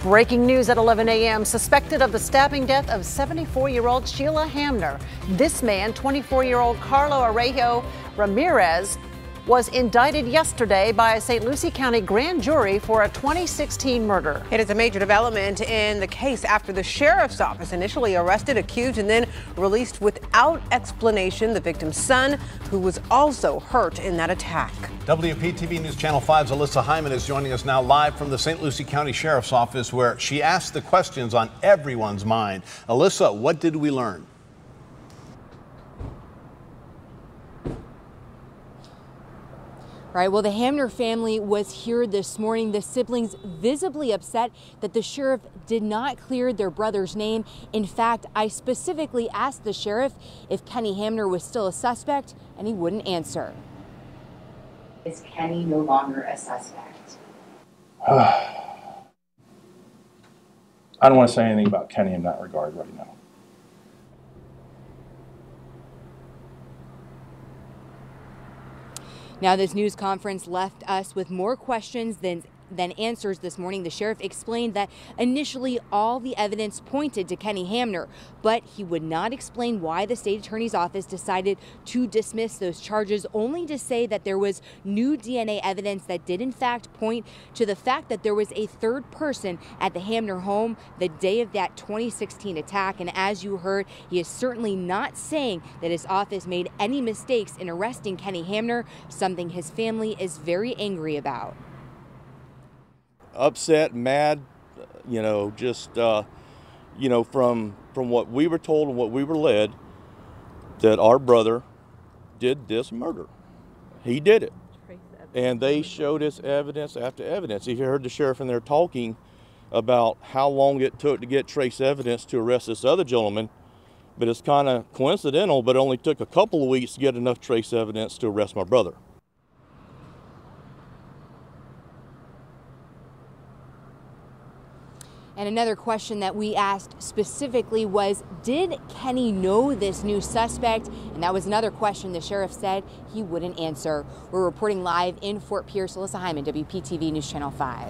Breaking news at 11 a.m. Suspected of the stabbing death of 74-year-old Sheila Hamner. This man, 24-year-old Arellano-Ramirez, was indicted yesterday by a St. Lucie County grand jury for a 2016 murder. It is a major development in the case after the sheriff's office initially arrested, accused, and then released without explanation the victim's son, who was also hurt in that attack. WPTV News Channel 5's Alyssa Hyman is joining us now live from the St. Lucie County Sheriff's Office, where she asked the questions on everyone's mind. Alyssa, what did we learn? Right. Well, the Hamner family was here this morning. The siblings visibly upset that the sheriff did not clear their brother's name. In fact, I specifically asked the sheriff if Kenny Hamner was still a suspect, and he wouldn't answer. Is Kenny no longer a suspect? I don't want to say anything about Kenny in that regard right now. Now, this news conference left us with more questions than answers this morning. The sheriff explained that initially all the evidence pointed to Kenny Hamner, but he would not explain why the state attorney's office decided to dismiss those charges, only to say that there was new DNA evidence that did in fact point to the fact that there was a third person at the Hamner home the day of that 2016 attack. And as you heard, he is certainly not saying that his office made any mistakes in arresting Kenny Hamner, something his family is very angry about. Upset, mad, just, from what we were told and what we were led, that our brother did this murder. He did it. And they showed us evidence after evidence. You heard the sheriff in there talking about how long it took to get trace evidence to arrest this other gentleman, but it's kind of coincidental, but it only took a couple of weeks to get enough trace evidence to arrest my brother. And another question that we asked specifically was, did Kenny know this new suspect? And that was another question the sheriff said he wouldn't answer. We're reporting live in Fort Pierce. Alyssa Hyman, WPTV News Channel 5.